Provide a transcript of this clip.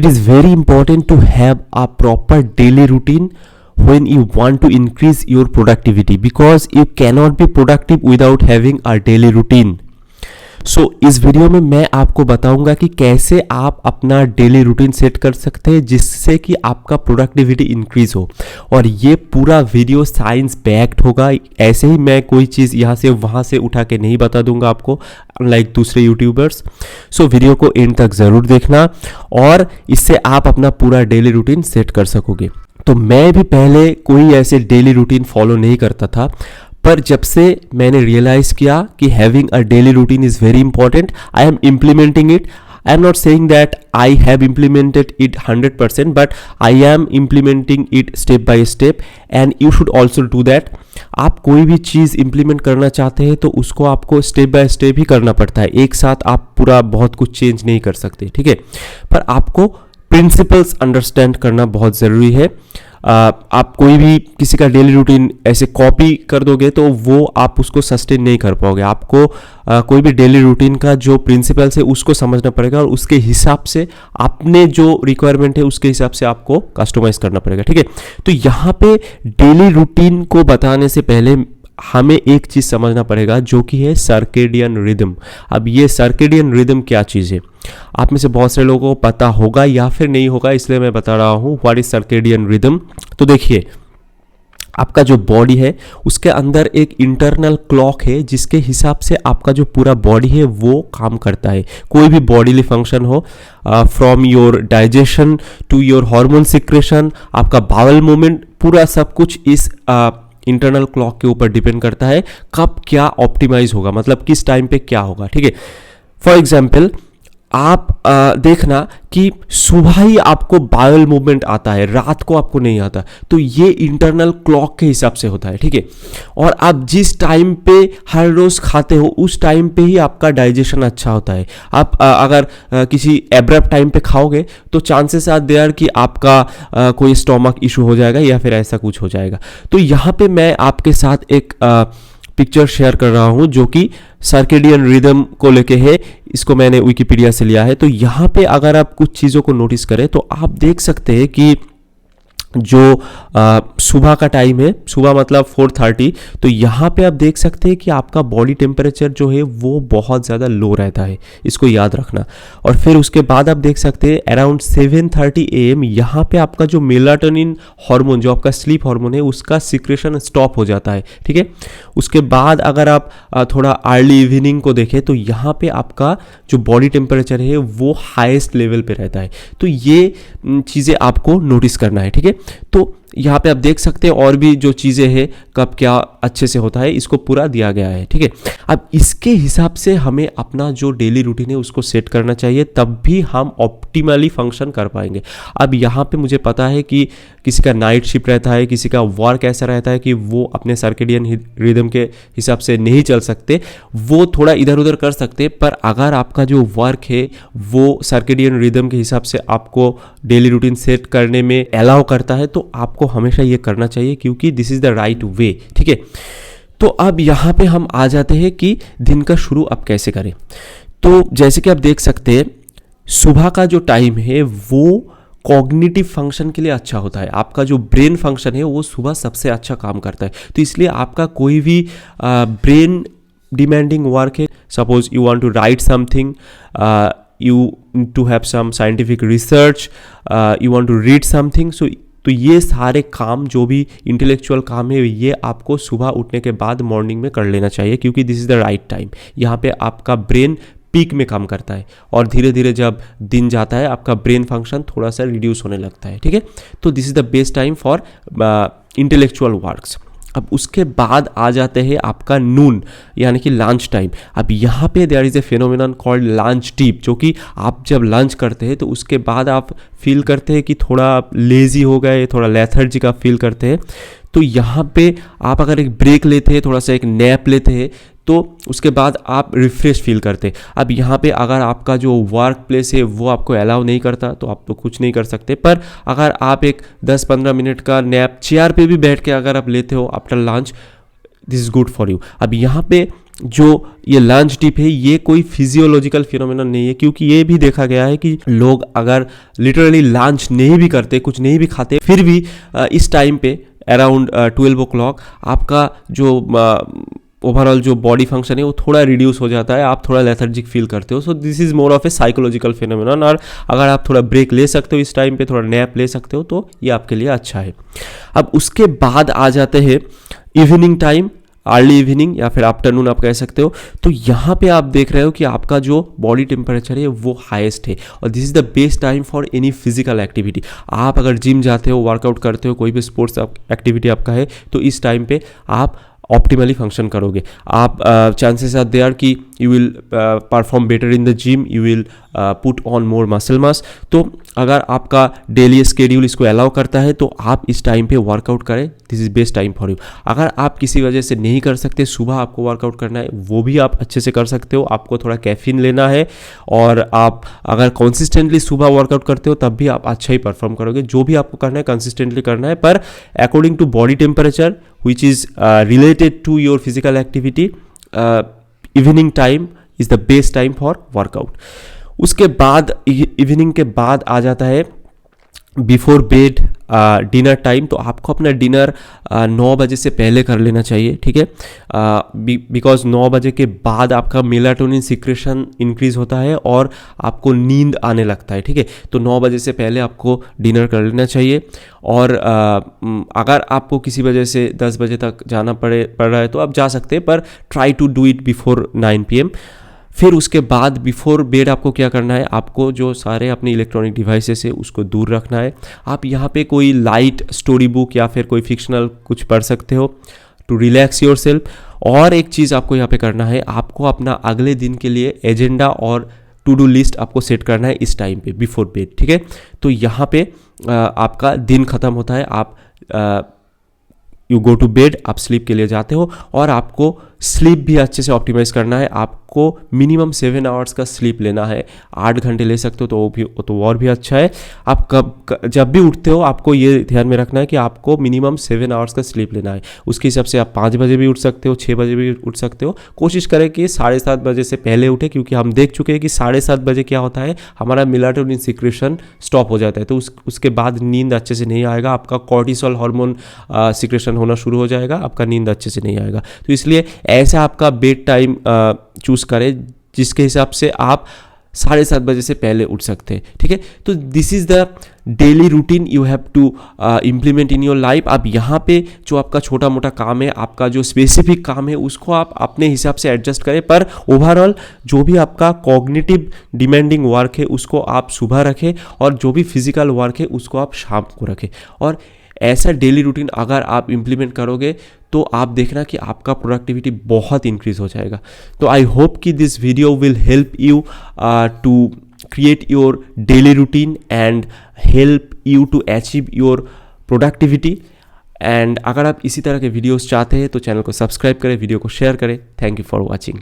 is very important to have a proper daily routine when you want to increase your productivity, because you cannot be productive without having a daily routine. सो इस video में मैं आपको बताऊंगा कि कैसे आप अपना डेली रूटीन सेट कर सकते हैं जिससे कि आपका प्रोडक्टिविटी इंक्रीज हो। और ये पूरा वीडियो साइंस बैक्ड होगा, ऐसे ही मैं कोई चीज़ यहाँ से वहाँ से उठा के नहीं बता दूंगा आपको, अनलाइक दूसरे यूट्यूबर्स। सो वीडियो को एंड तक ज़रूर देखना और इससे आप अपना पूरा डेली रूटीन सेट कर सकोगे। तो मैं भी पहले कोई ऐसे डेली रूटीन फॉलो नहीं करता था, पर जब से मैंने रियलाइज किया कि having a daily routine is very important, I am implementing it. I am not saying that I have implemented it 100%, but I am implementing it step by step and you should also do that. आप कोई भी चीज़ implement करना चाहते हैं तो उसको आपको step by step ही करना पड़ता है, एक साथ आप पूरा बहुत कुछ चेंज नहीं कर सकते, ठीक है। पर आपको प्रिंसिपल्स अंडरस्टैंड करना बहुत ज़रूरी है। आप कोई भी किसी का डेली रूटीन ऐसे कॉपी कर दोगे तो वो आप उसको सस्टेन नहीं कर पाओगे। आपको कोई भी डेली रूटीन का जो प्रिंसिपल्स है उसको समझना पड़ेगा और उसके हिसाब से आपने जो रिक्वायरमेंट है उसके हिसाब से आपको कस्टमाइज करना पड़ेगा, ठीक है। तो यहाँ पे डेली रूटीन को बताने से पहले हमें एक चीज़ समझना पड़ेगा जो कि है सर्केडियन रिदम। अब ये सर्केडियन रिदम क्या चीज़ है, आप में से बहुत सारे लोगों को पता होगा या फिर नहीं होगा, इसलिए मैं बता रहा हूँ व्हाट इज सर्केडियन रिदम। तो देखिए, आपका जो बॉडी है उसके अंदर एक इंटरनल क्लॉक है जिसके हिसाब से आपका जो पूरा बॉडी है वो काम करता है। कोई भी बॉडीली फंक्शन हो, from your digestion to your hormone secretion, आपका बावल मूवमेंट, पूरा सब कुछ इस इंटरनल क्लॉक के ऊपर डिपेंड करता है कब क्या ऑप्टिमाइज होगा, मतलब किस टाइम पे क्या होगा, ठीक है। फॉर एग्जाम्पल आप देखना कि सुबह ही आपको बावल मूवमेंट आता है, रात को आपको नहीं आता, तो ये इंटरनल क्लॉक के हिसाब से होता है, ठीक है। और आप जिस टाइम पे हर रोज खाते हो उस टाइम पे ही आपका डाइजेशन अच्छा होता है। आप अगर किसी एब्रप्ट टाइम पे खाओगे तो चांसेस आर देयर कि आपका कोई स्टोमक इशू हो जाएगा या फिर ऐसा कुछ हो जाएगा। तो यहाँ पे मैं आपके साथ एक पिक्चर शेयर कर रहा हूं जो कि सर्केडियन रिदम को लेके है, इसको मैंने विकिपीडिया से लिया है। तो यहाँ पे अगर आप कुछ चीज़ों को नोटिस करें तो आप देख सकते हैं कि जो सुबह का टाइम है, सुबह मतलब 4:30, तो यहाँ पे आप देख सकते हैं कि आपका बॉडी टेम्परेचर जो है वो बहुत ज़्यादा लो रहता है, इसको याद रखना। और फिर उसके बाद आप देख सकते हैं अराउंड 7:30 AM यहाँ पे आपका जो मेलाटोनिन हार्मोन, जो आपका स्लीप हार्मोन है, उसका सिक्रेशन स्टॉप हो जाता है, ठीक है। उसके बाद अगर आप थोड़ा अर्ली इवनिंग को देखें तो यहाँ पे आपका जो बॉडी टेम्परेचर है वो हाईएस्ट लेवल पे रहता है। तो ये चीज़ें आपको नोटिस करना है, ठीक है। तो यहाँ पे आप देख सकते हैं और भी जो चीज़ें हैं कब क्या अच्छे से होता है, इसको पूरा दिया गया है, ठीक है। अब इसके हिसाब से हमें अपना जो डेली रूटीन है उसको सेट करना चाहिए, तब भी हम ऑप्टिमली फंक्शन कर पाएंगे। अब यहाँ पे मुझे पता है कि किसी का नाइट शिफ्ट रहता है, किसी का वर्क ऐसा रहता है कि वो अपने सर्केडियन रिदम के हिसाब से नहीं चल सकते, वो थोड़ा इधर उधर कर सकते। पर अगर आपका जो वर्क है वो सर्केडियन रिदम के हिसाब से आपको डेली रूटीन सेट करने में अलाउ करता है तो आपको हमेशा ये करना चाहिए, क्योंकि this is the right way, ठीक है। तो अब यहाँ पे हम आ जाते हैं कि दिन का शुरू अब कैसे करें। तो जैसे कि आप देख सकते हैं सुबह का जो टाइम है वो कॉग्निटिव फंक्शन के लिए अच्छा होता है। आपका जो ब्रेन फंक्शन है वो सुबह सबसे अच्छा काम करता है। तो इसलिए आपका कोई भी ब्रेन डिमांडिंग वर्क है, suppose you want to write something, you need to have some scientific research, you want to read something, तो ये सारे काम जो भी इंटेलेक्चुअल काम है ये आपको सुबह उठने के बाद मॉर्निंग में कर लेना चाहिए, क्योंकि this is the right time. यहाँ पे आपका ब्रेन पीक में काम करता है और धीरे धीरे जब दिन जाता है आपका ब्रेन फंक्शन थोड़ा सा रिड्यूस होने लगता है, ठीक है। तो this is the best time for intellectual works. अब उसके बाद आ जाते हैं आपका नून यानी कि लंच टाइम। अब यहाँ पे there is a phenomenon called lunch dip, जो कि आप जब लंच करते हैं तो उसके बाद आप फील करते हैं कि थोड़ा लेज़ी हो गए, थोड़ा लेथर्जी का फील करते हैं। तो यहाँ पे आप अगर एक ब्रेक लेते हैं, थोड़ा सा एक नैप लेते हैं, तो उसके बाद आप रिफ्रेश फील करते। अब यहाँ पे अगर आपका जो वर्क प्लेस है वो आपको अलाउ नहीं करता तो आप तो कुछ नहीं कर सकते। पर अगर आप एक 10-15 मिनट का नैप चेयर पे भी बैठ के अगर आप लेते हो after lunch, this is good for you. अब यहाँ पे जो ये लंच डिप है ये कोई फिजियोलॉजिकल फिनोमेना नहीं है, क्योंकि ये भी देखा गया है कि लोग अगर लिटरली लंच नहीं भी करते, कुछ नहीं भी खाते, फिर भी इस टाइम पे अराउंड 12 o'clock आपका जो ओवरऑल जो बॉडी फंक्शन है वो थोड़ा रिड्यूस हो जाता है, आप थोड़ा लेथर्जिक फील करते हो। So this is more of A psychological phenomenon, और अगर आप थोड़ा ब्रेक ले सकते हो इस टाइम पे, थोड़ा नैप ले सकते हो, तो ये आपके लिए अच्छा है। अब उसके बाद आ जाते हैं इवनिंग टाइम, अर्ली इवनिंग या फिर आफ्टरनून आप कह सकते हो। तो यहाँ पे आप देख रहे हो कि आपका जो बॉडी टेम्परेचर है वो हाईएस्ट है, और this is the best time for any physical activity. आप अगर जिम जाते हो, वर्कआउट करते हो, कोई भी स्पोर्ट्स एक्टिविटी आपका है, तो इस टाइम पे आप ऑप्टिमली फंक्शन करोगे। आप चांसेस आर देयर कि you will perform better in the gym, you will put on more muscle mass. तो अगर आपका डेली स्केड्यूल इसको अलाउ करता है तो आप इस टाइम पे वर्कआउट करें, this is best time for you. अगर आप किसी वजह से नहीं कर सकते, सुबह आपको वर्कआउट करना है, वो भी आप अच्छे से कर सकते हो। आपको थोड़ा कैफीन लेना है, और आप अगर कंसिस्टेंटली सुबह वर्कआउट करते हो तब भी आप अच्छा ही परफॉर्म करोगे। जो भी आपको करना है कंसिस्टेंटली करना है, पर according to body temperature which is related to your physical activity, evening time is the best time for workout। उसके बाद इवनिंग के बाद आ जाता है बिफोर बेड डिनर टाइम। तो आपको अपना डिनर 9 बजे से पहले कर लेना चाहिए, ठीक है, बिकॉज 9 बजे के बाद आपका मेलाटोनिन सिक्रेशन इंक्रीज होता है और आपको नींद आने लगता है, ठीक है। तो 9 बजे से पहले आपको डिनर कर लेना चाहिए। और अगर आपको किसी वजह से 10 बजे तक जाना पड़ रहा है तो आप जा सकते हैं, पर try to do it before 9 PM। फिर उसके बाद बिफोर बेड आपको क्या करना है, आपको जो सारे अपने इलेक्ट्रॉनिक डिवाइसेस है उसको दूर रखना है। आप यहाँ पे कोई लाइट स्टोरी बुक या फिर कोई फिक्शनल कुछ पढ़ सकते हो टू रिलैक्स योर सेल्फ। और एक चीज़ आपको यहाँ पे करना है, आपको अपना अगले दिन के लिए एजेंडा और टू डू लिस्ट आपको सेट करना है इस टाइम पे बिफोर बेड, ठीक है। तो यहाँ पे आपका दिन ख़त्म होता है, आप यू गो टू बेड, आप स्लीप के लिए जाते हो, और आपको स्लीप भी अच्छे से ऑप्टिमाइज़ करना है। आपको मिनिमम 7 आवर्स का स्लीप लेना है। 8 घंटे ले सकते हो तो वो भी, तो और भी अच्छा है। आप जब भी उठते हो आपको ये ध्यान में रखना है कि आपको मिनिमम 7 आवर्स का स्लीप लेना है। उसके हिसाब से आप 5 बजे भी उठ सकते हो, 6 बजे भी उठ सकते हो। कोशिश करें कि 7:30 बजे से पहले उठे, क्योंकि हम देख चुके हैं कि 7:30 बजे क्या होता है, हमारा मेलाटोनिन सिक्रेशन स्टॉप हो जाता है। तो उसके बाद नींद अच्छे से नहीं आएगा, आपका कॉर्टिसोल हार्मोन सिक्रेशन होना शुरू हो जाएगा, आपका नींद अच्छे से नहीं आएगा। तो इसलिए ऐसा आपका बेड टाइम चूज़ करें जिसके हिसाब से आप 7:30 बजे से पहले उठ सकते हैं, ठीक है। तो this is the daily routine you have to implement in your life. अब यहाँ पे जो आपका छोटा मोटा काम है, आपका जो स्पेसिफिक काम है, उसको आप अपने हिसाब से एडजस्ट करें, पर ओवरऑल जो भी आपका कॉग्निटिव डिमांडिंग वर्क है उसको आप सुबह रखें, और जो भी फिजिकल वर्क है उसको आप शाम को रखें। और ऐसा डेली रूटीन अगर आप इम्प्लीमेंट करोगे तो आप देखना कि आपका प्रोडक्टिविटी बहुत इंक्रीज हो जाएगा। तो आई होप कि this video will help you to create your daily routine and help you to achieve your productivity. And अगर आप इसी तरह के वीडियोस चाहते हैं तो चैनल को सब्सक्राइब करें, वीडियो को शेयर करें। Thank you for watching.